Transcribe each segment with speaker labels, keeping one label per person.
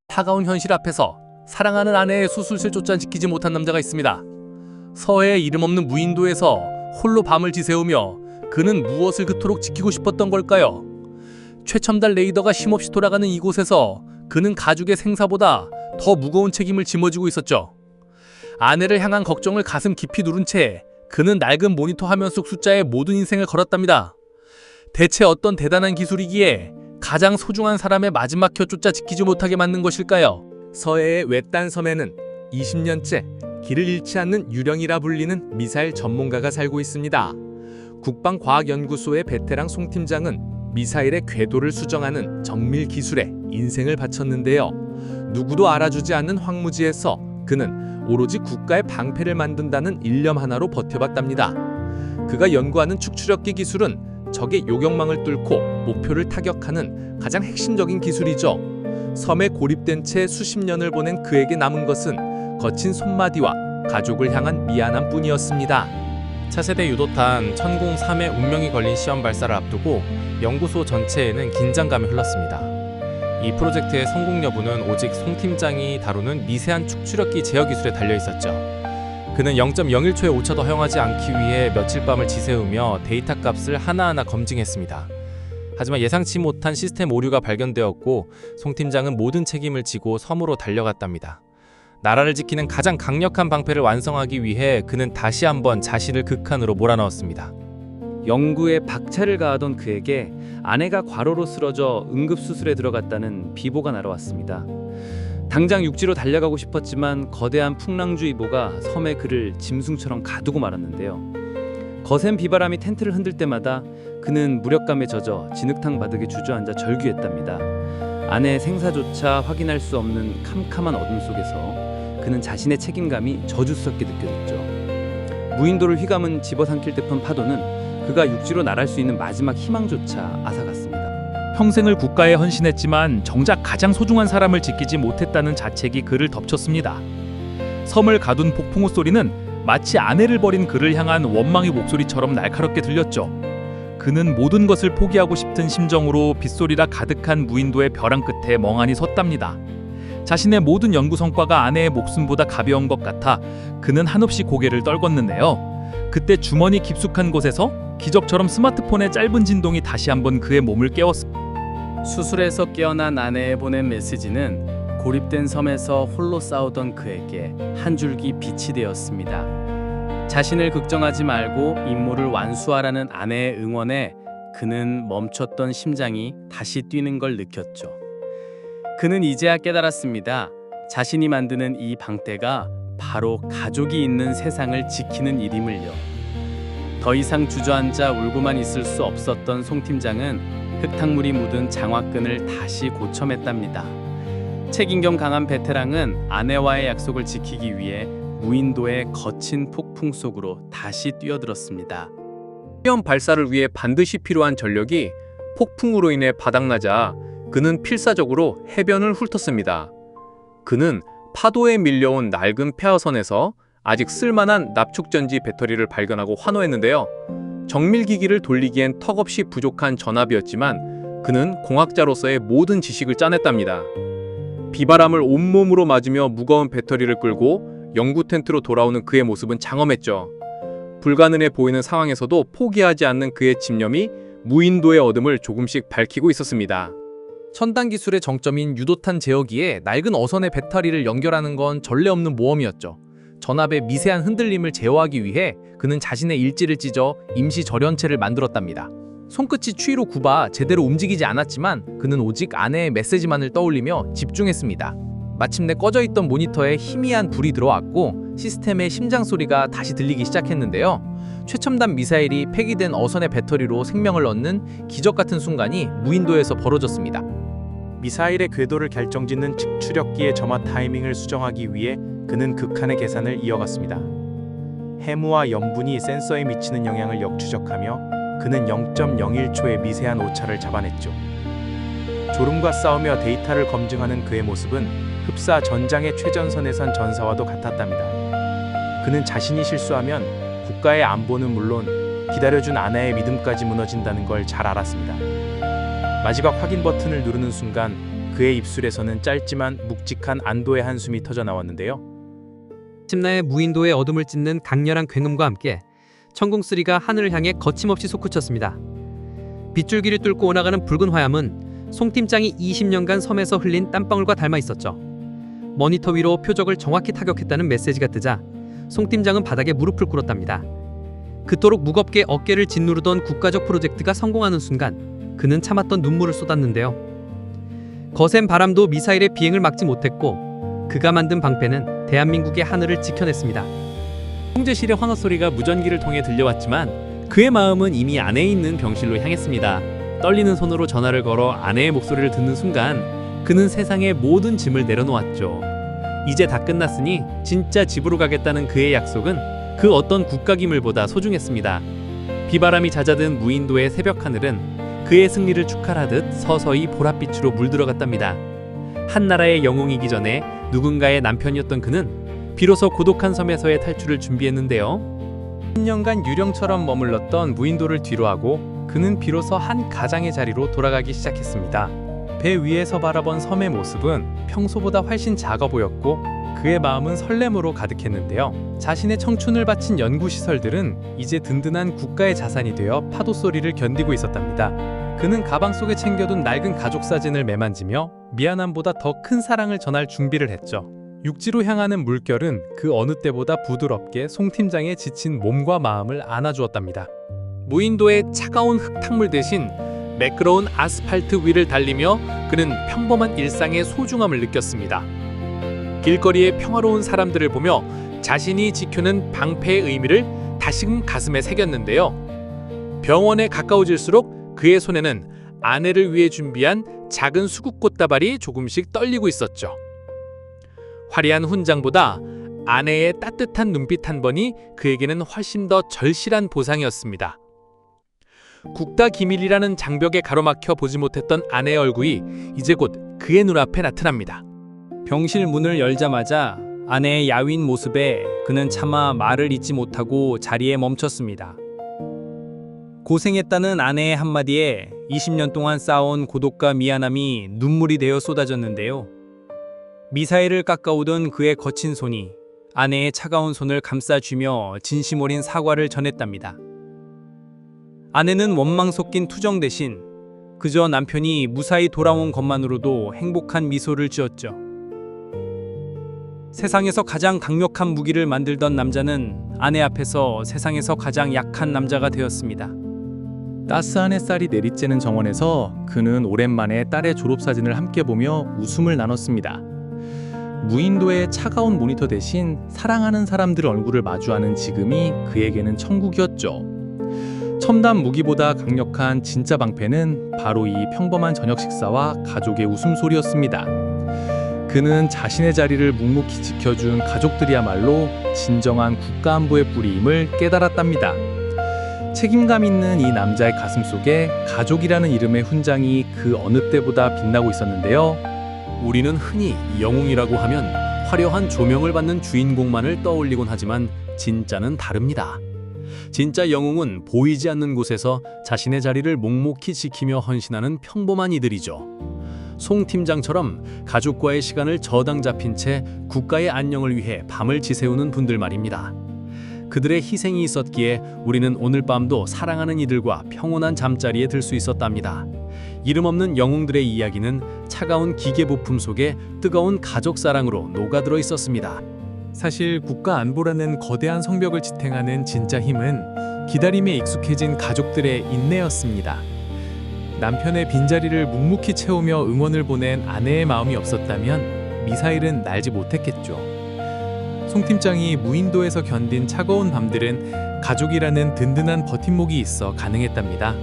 Speaker 1: 차가운 현실 앞에서 사랑하는 아내의 수술실조차 지키지 못한 남자가 있습니다. 서해의 이름 없는 무인도에서 홀로 밤을 지새우며 그는 무엇을 그토록 지키고 싶었던 걸까요? 최첨단 레이더가 쉼없이 돌아가는 이곳에서 그는 가족의 생사보다 더 무거운 책임을 짊어지고 있었죠. 아내를 향한 걱정을 가슴 깊이 누른 채 그는 낡은 모니터 화면 속 숫자에 모든 인생을 걸었답니다. 대체 어떤 대단한 기술이기에 가장 소중한 사람의 마지막 혀조차 지키지 못하게 만든 것일까요? 서해의 외딴 섬에는 20년째 길을 잃지 않는 유령이라 불리는 미사일 전문가가 살고 있습니다. 국방과학연구소의 베테랑 송 팀장은 미사일의 궤도를 수정하는 정밀 기술에 인생을 바쳤는데요. 누구도 알아주지 않는 황무지에서 그는 오로지 국가의 방패를 만든다는 일념 하나로 버텨봤답니다. 그가 연구하는 축추력기 기술은 적의 요격망을 뚫고 목표를 타격하는 가장 핵심적인 기술이죠. 섬에 고립된 채 수십 년을 보낸 그에게 남은 것은 거친 손마디와 가족을 향한 미안함 뿐이었습니다. 차세대 유도탄 천공 3의 운명이 걸린 시험 발사를 앞두고 연구소 전체에는 긴장감이 흘렀습니다. 이 프로젝트의 성공 여부는 오직 송 팀장이 다루는 미세한 축추력기 제어 기술에 달려 있었죠. 그는 0.01초의 오차도 허용하지 않기 위해 며칠 밤을 지새우며 데이터 값을 하나하나 검증했습니다. 하지만 예상치 못한 시스템 오류가 발견되었고 송 팀장은 모든 책임을 지고 섬으로 달려갔답니다. 나라를 지키는 가장 강력한 방패를 완성하기 위해 그는 다시 한번 자신을 극한으로 몰아넣었습니다.
Speaker 2: 연구에 박차를 가하던 그에게 아내가 과로로 쓰러져 응급수술에 들어갔다는 비보가 날아왔습니다. 당장 육지로 달려가고 싶었지만 거대한 풍랑주의보가 섬의 그를 짐승처럼 가두고 말았는데요. 거센 비바람이 텐트를 흔들 때마다 그는 무력감에 젖어 진흙탕 바닥에 주저앉아 절규했답니다. 아내의 생사조차 확인할 수 없는 캄캄한 어둠 속에서 그는 자신의 책임감이 저주스럽게 느껴졌죠. 무인도를 휘감은 집어삼킬 듯한 파도는 그가 육지로 날아갈 수 있는 마지막 희망조차 앗아갔습니다.
Speaker 3: 평생을 국가에 헌신했지만 정작 가장 소중한 사람을 지키지 못했다는 자책이 그를 덮쳤습니다. 섬을 가둔 폭풍우 소리는 마치 아내를 버린 그를 향한 원망의 목소리처럼 날카롭게 들렸죠. 그는 모든 것을 포기하고 싶은 심정으로 빗소리라 가득한 무인도의 벼랑 끝에 멍하니 섰답니다. 자신의 모든 연구 성과가 아내의 목숨보다 가벼운 것 같아 그는 한없이 고개를 떨궜는데요. 그때 주머니 깊숙한 곳에서 기적처럼 스마트폰의 짧은 진동이 다시 한번 그의 몸을 깨웠습니다.
Speaker 2: 수술에서 깨어난 아내에 보낸 메시지는 고립된 섬에서 홀로 싸우던 그에게 한 줄기 빛이 되었습니다. 자신을 걱정하지 말고 임무를 완수하라는 아내의 응원에 그는 멈췄던 심장이 다시 뛰는 걸 느꼈죠. 그는 이제야 깨달았습니다. 자신이 만드는 이 방패가 바로 가족이 있는 세상을 지키는 일임을요. 더 이상 주저앉아 울고만 있을 수 없었던 송 팀장은 흙탕물이 묻은 장화끈을 다시 고쳐맸답니다. 책임감 강한 베테랑은 아내와의 약속을 지키기 위해 무인도의 거친 폭풍 속으로 다시 뛰어들었습니다.
Speaker 1: 시험 발사를 위해 반드시 필요한 전력이 폭풍으로 인해 바닥나자 그는 필사적으로 해변을 훑었습니다. 그는 파도에 밀려온 낡은 폐하선에서 아직 쓸만한 납축전지 배터리를 발견하고 환호했는데요. 정밀기기를 돌리기엔 턱없이 부족한 전압이었지만 그는 공학자로서의 모든 지식을 짜냈답니다. 비바람을 온몸으로 맞으며 무거운 배터리를 끌고 연구 텐트로 돌아오는 그의 모습은 장엄했죠. 불가능해 보이는 상황에서도 포기하지 않는 그의 집념이 무인도의 어둠을 조금씩 밝히고 있었습니다. 첨단 기술의 정점인 유도탄 제어기에 낡은 어선의 배터리를 연결하는 건 전례 없는 모험이었죠. 전압의 미세한 흔들림을 제어하기 위해 그는 자신의 일지를 찢어 임시 절연체를 만들었답니다. 손끝이 추위로 굽아 제대로 움직이지 않았지만 그는 오직 아내의 메시지만을 떠올리며 집중했습니다. 마침내 꺼져있던 모니터에 희미한 불이 들어왔고 시스템의 심장 소리가 다시 들리기 시작했는데요. 최첨단 미사일이 폐기된 어선의 배터리로 생명을 얻는 기적 같은 순간이 무인도에서 벌어졌습니다.
Speaker 4: 미사일의 궤도를 결정짓는 축추력기의 점화 타이밍을 수정하기 위해 그는 극한의 계산을 이어갔습니다. 해무와 염분이 센서에 미치는 영향을 역추적하며 그는 0.01초의 미세한 오차를 잡아냈죠. 졸음과 싸우며 데이터를 검증하는 그의 모습은 흡사 전장의 최전선에 선 전사와도 같았답니다. 그는 자신이 실수하면 국가의 안보는 물론 기다려준 아내의 믿음까지 무너진다는 걸 잘 알았습니다. 마지막 확인 버튼을 누르는 순간 그의 입술에서는 짧지만 묵직한 안도의 한숨이 터져 나왔는데요.
Speaker 5: 침나의 무인도의 어둠을 찢는 강렬한 굉음과 함께 천궁3가 하늘을 향해 거침없이 솟구쳤습니다. 빗줄기를 뚫고 오나가는 붉은 화염은 송 팀장이 20년간 섬에서 흘린 땀방울과 닮아 있었죠. 모니터 위로 표적을 정확히 타격했다는 메시지가 뜨자 송 팀장은 바닥에 무릎을 꿇었답니다. 그토록 무겁게 어깨를 짓누르던 국가적 프로젝트가 성공하는 순간 그는 참았던 눈물을 쏟았는데요. 거센 바람도 미사일의 비행을 막지 못했고 그가 만든 방패는 대한민국의 하늘을 지켜냈습니다.
Speaker 3: 형제실의 환호 소리가 무전기를 통해 들려왔지만 그의 마음은 이미 아내에 있는 병실로 향했습니다. 떨리는 손으로 전화를 걸어 아내의 목소리를 듣는 순간 그는 세상의 모든 짐을 내려놓았죠. 이제 다 끝났으니 진짜 집으로 가겠다는 그의 약속은 그 어떤 국가기물보다 소중했습니다. 비바람이 잦아든 무인도의 새벽 하늘은 그의 승리를 축하하듯 서서히 보랏빛으로 물들어갔답니다. 한 나라의 영웅이기 전에 누군가의 남편이었던 그는 비로소 고독한 섬에서의 탈출을 준비했는데요.
Speaker 1: 10년간 유령처럼 머물렀던 무인도를 뒤로하고 그는 비로소 한 가장의 자리로 돌아가기 시작했습니다. 배 위에서 바라본 섬의 모습은 평소보다 훨씬 작아 보였고 그의 마음은 설렘으로 가득했는데요. 자신의 청춘을 바친 연구시설들은 이제 든든한 국가의 자산이 되어 파도 소리를 견디고 있었답니다. 그는 가방 속에 챙겨둔 낡은 가족 사진을 매만지며 미안함보다 더 큰 사랑을 전할 준비를 했죠. 육지로 향하는 물결은 그 어느 때보다 부드럽게 송 팀장의 지친 몸과 마음을 안아주었답니다. 무인도의 차가운 흙탕물 대신 매끄러운 아스팔트 위를 달리며 그는 평범한 일상의 소중함을 느꼈습니다. 길거리의 평화로운 사람들을 보며 자신이 지켜낸 방패의 의미를 다시금 가슴에 새겼는데요. 병원에 가까워질수록 그의 손에는 아내를 위해 준비한 작은 수국꽃다발이 조금씩 떨리고 있었죠. 화려한 훈장보다 아내의 따뜻한 눈빛 한 번이 그에게는 훨씬 더 절실한 보상이었습니다. 국가 기밀이라는 장벽에 가로막혀 보지 못했던 아내의 얼굴이 이제 곧 그의 눈앞에 나타납니다.
Speaker 2: 병실 문을 열자마자 아내의 야윈 모습에 그는 차마 말을 잇지 못하고 자리에 멈췄습니다. 고생했다는 아내의 한마디에 20년 동안 쌓아온 고독과 미안함이 눈물이 되어 쏟아졌는데요. 미사일을 깎아오던 그의 거친 손이 아내의 차가운 손을 감싸쥐며 진심 어린 사과를 전했답니다. 아내는 원망 섞인 투정 대신 그저 남편이 무사히 돌아온 것만으로도 행복한 미소를 지었죠. 세상에서 가장 강력한 무기를 만들던 남자는 아내 앞에서 세상에서 가장 약한 남자가 되었습니다.
Speaker 1: 따스한 햇살이 내리쬐는 정원에서 그는 오랜만에 딸의 졸업사진을 함께 보며 웃음을 나눴습니다. 무인도의 차가운 모니터 대신 사랑하는 사람들 얼굴을 마주하는 지금이 그에게는 천국이었죠. 첨단 무기보다 강력한 진짜 방패는 바로 이 평범한 저녁 식사와 가족의 웃음소리였습니다. 그는 자신의 자리를 묵묵히 지켜준 가족들이야말로 진정한 국가안보의 뿌리임을 깨달았답니다. 책임감 있는 이 남자의 가슴 속에 가족이라는 이름의 훈장이 그 어느 때보다 빛나고 있었는데요. 우리는 흔히 영웅이라고 하면 화려한 조명을 받는 주인공만을 떠올리곤 하지만 진짜는 다릅니다. 진짜 영웅은 보이지 않는 곳에서 자신의 자리를 묵묵히 지키며 헌신하는 평범한 이들이죠. 송 팀장처럼 가족과의 시간을 저당 잡힌 채 국가의 안녕을 위해 밤을 지새우는 분들 말입니다. 그들의 희생이 있었기에 우리는 오늘 밤도 사랑하는 이들과 평온한 잠자리에 들 수 있었답니다. 이름 없는 영웅들의 이야기는 차가운 기계 부품 속에 뜨거운 가족 사랑으로 녹아들어 있었습니다. 사실 국가 안보라는 거대한 성벽을 지탱하는 진짜 힘은 기다림에 익숙해진 가족들의 인내였습니다. 남편의 빈자리를 묵묵히 채우며 응원을 보낸 아내의 마음이 없었다면 미사일은 날지 못했겠죠. 송 팀장이 무인도에서 견딘 차가운 밤들은 가족이라는 든든한 버팀목이 있어 가능했답니다.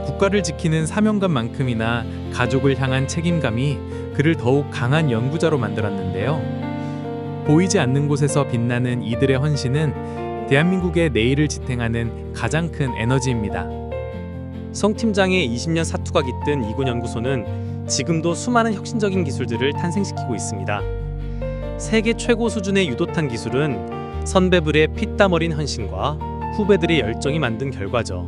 Speaker 1: 국가를 지키는 사명감만큼이나 가족을 향한 책임감이 그를 더욱 강한 연구자로 만들었는데요. 보이지 않는 곳에서 빛나는 이들의 헌신은 대한민국의 내일을 지탱하는 가장 큰 에너지입니다.
Speaker 2: 성 팀장의 20년 사투가 깃든 이군 연구소는 지금도 수많은 혁신적인 기술들을 탄생시키고 있습니다. 세계 최고 수준의 유도탄 기술은 선배들의 피땀 어린 헌신과 후배들의 열정이 만든 결과죠.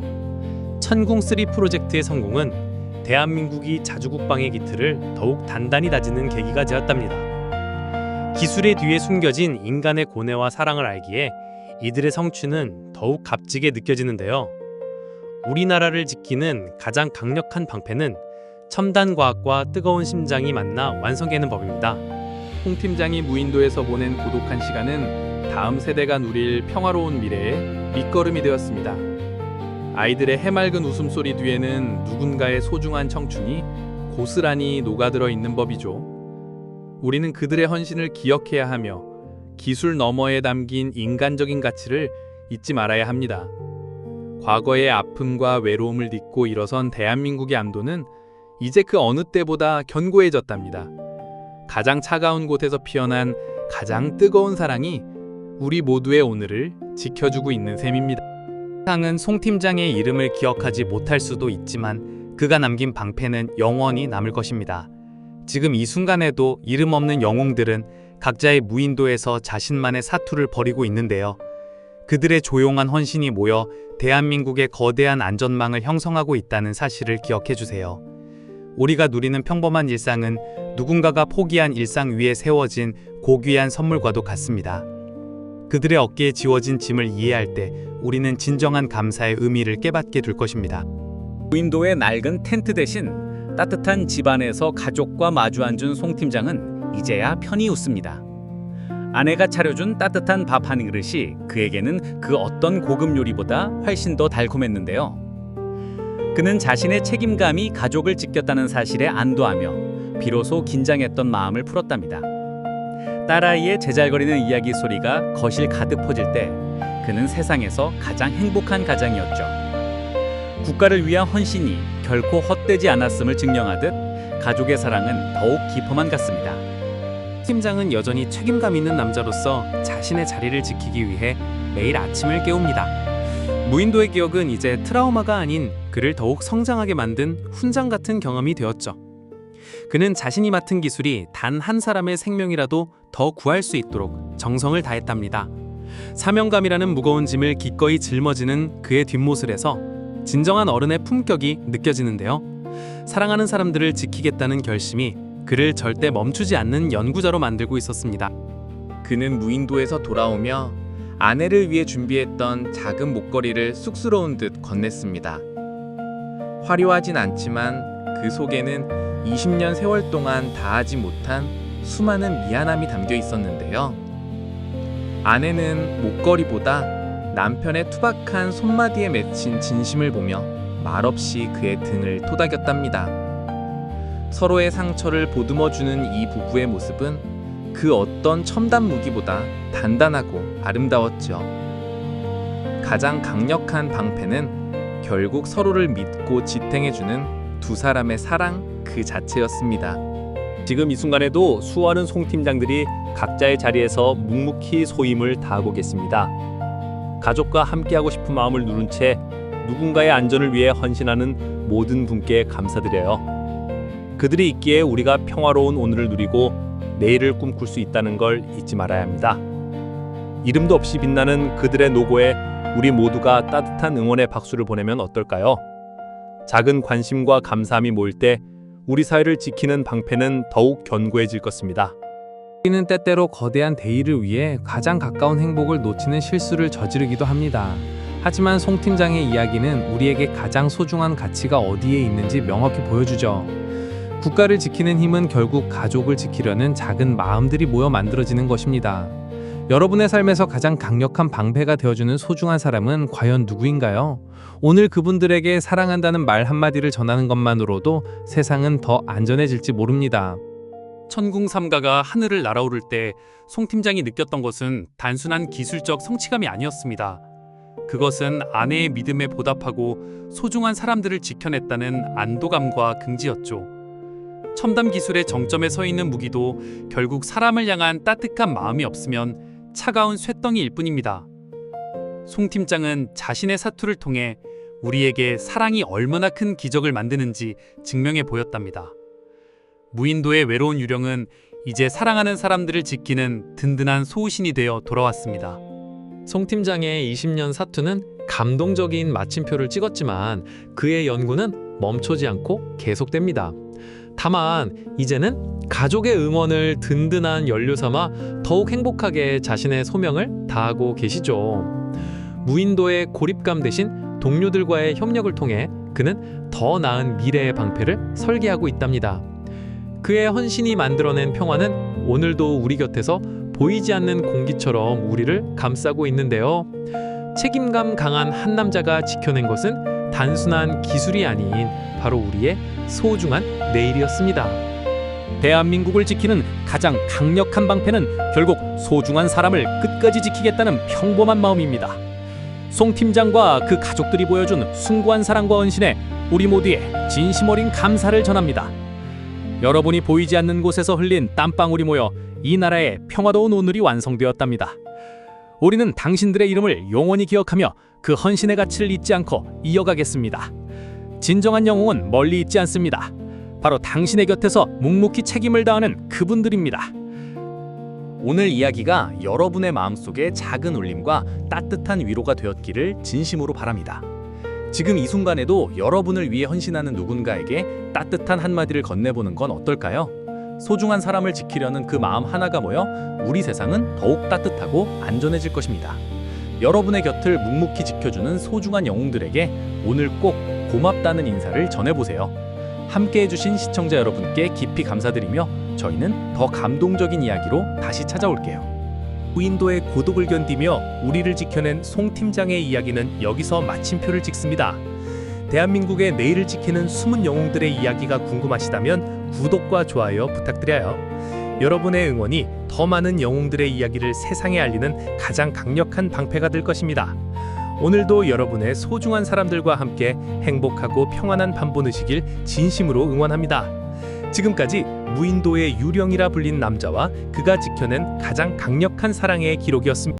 Speaker 2: 천궁3 프로젝트의 성공은
Speaker 6: 대한민국이 자주국방의 기틀을 더욱 단단히 다지는 계기가 되었답니다. 기술의 뒤에 숨겨진 인간의 고뇌와 사랑을 알기에 이들의 성취는 더욱 값지게 느껴지는데요. 우리나라를 지키는 가장 강력한 방패는 첨단 과학과 뜨거운 심장이 만나 완성되는 법입니다.
Speaker 2: 홍 팀장이 무인도에서 보낸 고독한 시간은 다음 세대가 누릴 평화로운 미래의 밑거름이 되었습니다. 아이들의 해맑은 웃음소리 뒤에는 누군가의 소중한 청춘이 고스란히 녹아들어 있는 법이죠. 우리는 그들의 헌신을 기억해야 하며 기술 너머에 담긴 인간적인 가치를 잊지 말아야 합니다. 과거의 아픔과 외로움을 딛고 일어선 대한민국의 안도는 이제 그 어느 때보다 견고해졌답니다. 가장 차가운 곳에서 피어난 가장 뜨거운 사랑이 우리 모두의 오늘을 지켜주고 있는 셈입니다.
Speaker 7: 세상은 송 팀장의 이름을 기억하지 못할 수도 있지만 그가 남긴 방패는 영원히 남을 것입니다. 지금 이 순간에도 이름 없는 영웅들은 각자의 무인도에서 자신만의 사투를 벌이고 있는데요. 그들의 조용한 헌신이 모여 대한민국의 거대한 안전망을 형성하고 있다는 사실을 기억해 주세요. 우리가 누리는 평범한 일상은 누군가가 포기한 일상 위에 세워진 고귀한 선물과도 같습니다. 그들의 어깨에 지워진 짐을 이해할 때 우리는 진정한 감사의 의미를 깨닫게 될 것입니다.
Speaker 2: 무인도의 낡은 텐트 대신 따뜻한 집안에서 가족과 마주 앉은 송 팀장은 이제야 편히 웃습니다. 아내가 차려준 따뜻한 밥 한 그릇이 그에게는 그 어떤 고급 요리보다 훨씬 더 달콤했는데요. 그는 자신의 책임감이 가족을 지켰다는 사실에 안도하며 비로소 긴장했던 마음을 풀었답니다. 딸아이의 제잘거리는 이야기 소리가 거실 가득 퍼질 때 그는 세상에서 가장 행복한 가장이었죠. 국가를 위한 헌신이 결코 헛되지 않았음을 증명하듯 가족의 사랑은 더욱 깊어만 갔습니다.
Speaker 6: 팀장은 여전히 책임감 있는 남자로서 자신의 자리를 지키기 위해 매일 아침을 깨웁니다. 무인도의 기억은 이제 트라우마가 아닌 그를 더욱 성장하게 만든 훈장 같은 경험이 되었죠. 그는 자신이 맡은 기술이 단 한 사람의 생명이라도 더 구할 수 있도록 정성을 다했답니다. 사명감이라는 무거운 짐을 기꺼이 짊어지는 그의 뒷모습에서 진정한 어른의 품격이 느껴지는데요. 사랑하는 사람들을 지키겠다는 결심이 그를 절대 멈추지 않는 연구자로 만들고 있었습니다.
Speaker 8: 그는 무인도에서 돌아오며 아내를 위해 준비했던 작은 목걸이를 쑥스러운 듯 건넸습니다. 화려하진 않지만 그 속에는 20년 세월 동안 다하지 못한 수많은 미안함이 담겨 있었는데요. 아내는 목걸이보다 남편의 투박한 손마디에 맺힌 진심을 보며 말없이 그의 등을 토닥였답니다. 서로의 상처를 보듬어주는 이 부부의 모습은 그 어떤 첨단 무기보다 단단하고 아름다웠죠. 가장 강력한 방패는 결국 서로를 믿고 지탱해주는 두 사람의 사랑 그 자체였습니다.
Speaker 6: 지금 이 순간에도 수많은 송 팀장들이 각자의 자리에서 묵묵히 소임을 다하고 계십니다. 가족과 함께하고 싶은 마음을 누른 채 누군가의 안전을 위해 헌신하는 모든 분께 감사드려요. 그들이 있기에 우리가 평화로운 오늘을 누리고 내일을 꿈꿀 수 있다는 걸 잊지 말아야 합니다. 이름도 없이 빛나는 그들의 노고에 우리 모두가 따뜻한 응원의 박수를 보내면 어떨까요? 작은 관심과 감사함이 모일 때 우리 사회를 지키는 방패는 더욱 견고해질 것입니다.
Speaker 9: 우리는 때때로 거대한 대의를 위해 가장 가까운 행복을 놓치는 실수를 저지르기도 합니다. 하지만 송 팀장의 이야기는 우리에게 가장 소중한 가치가 어디에 있는지 명확히 보여주죠. 국가를 지키는 힘은 결국 가족을 지키려는 작은 마음들이 모여 만들어지는 것입니다. 여러분의 삶에서 가장 강력한 방패가 되어주는 소중한 사람은 과연 누구인가요? 오늘 그분들에게 사랑한다는 말 한마디를 전하는 것만으로도 세상은 더 안전해질지 모릅니다.
Speaker 3: 천궁삼가가 하늘을 날아오를 때 송 팀장이 느꼈던 것은 단순한 기술적 성취감이 아니었습니다. 그것은 아내의 믿음에 보답하고 소중한 사람들을 지켜냈다는 안도감과 긍지였죠. 첨단 기술의 정점에 서 있는 무기도 결국 사람을 향한 따뜻한 마음이 없으면 차가운 쇳덩이일 뿐입니다. 송 팀장은 자신의 사투를 통해 우리에게 사랑이 얼마나 큰 기적을 만드는지 증명해 보였답니다. 무인도의 외로운 유령은 이제 사랑하는 사람들을 지키는 든든한 소우신이 되어 돌아왔습니다.
Speaker 5: 송 팀장의 20년 사투는 감동적인 마침표를 찍었지만 그의 연구는 멈추지 않고 계속됩니다. 다만 이제는 가족의 응원을 든든한 연료 삼아 더욱 행복하게 자신의 소명을 다하고 계시죠. 무인도의 고립감 대신 동료들과의 협력을 통해 그는 더 나은 미래의 방패를 설계하고 있답니다. 그의 헌신이 만들어낸 평화는 오늘도 우리 곁에서 보이지 않는 공기처럼 우리를 감싸고 있는데요. 책임감 강한 한 남자가 지켜낸 것은 단순한 기술이 아닌 바로 우리의 소중한 내일이었습니다.
Speaker 2: 대한민국을 지키는 가장 강력한 방패는 결국 소중한 사람을 끝까지 지키겠다는 평범한 마음입니다. 송 팀장과 그 가족들이 보여준 숭고한 사랑과 헌신에 우리 모두의 진심 어린 감사를 전합니다. 여러분이 보이지 않는 곳에서 흘린 땀방울이 모여 이 나라의 평화로운 오늘이 완성되었답니다. 우리는 당신들의 이름을 영원히 기억하며 그 헌신의 가치를 잊지 않고 이어가겠습니다. 진정한 영웅은 멀리 있지 않습니다. 바로 당신의 곁에서 묵묵히 책임을 다하는 그분들입니다.
Speaker 1: 오늘 이야기가 여러분의 마음속에 작은 울림과 따뜻한 위로가 되었기를 진심으로 바랍니다. 지금 이 순간에도 여러분을 위해 헌신하는 누군가에게 따뜻한 한마디를 건네보는 건 어떨까요? 소중한 사람을 지키려는 그 마음 하나가 모여 우리 세상은 더욱 따뜻하고 안전해질 것입니다. 여러분의 곁을 묵묵히 지켜주는 소중한 영웅들에게 오늘 꼭 고맙다는 인사를 전해보세요. 함께 해주신 시청자 여러분께 깊이 감사드리며 저희는 더 감동적인 이야기로 다시 찾아올게요.
Speaker 2: 무인도의 고독을 견디며 우리를 지켜낸 송 팀장의 이야기는 여기서 마침표를 찍습니다. 대한민국의 내일을 지키는 숨은 영웅들의 이야기가 궁금하시다면 구독과 좋아요 부탁드려요. 여러분의 응원이 더 많은 영웅들의 이야기를 세상에 알리는 가장 강력한 방패가 될 것입니다. 오늘도 여러분의 소중한 사람들과 함께 행복하고 평안한 밤 보내시길 진심으로 응원합니다. 지금까지 무인도의 유령이라 불린 남자와 그가 지켜낸 가장 강력한 사랑의 기록이었습니다.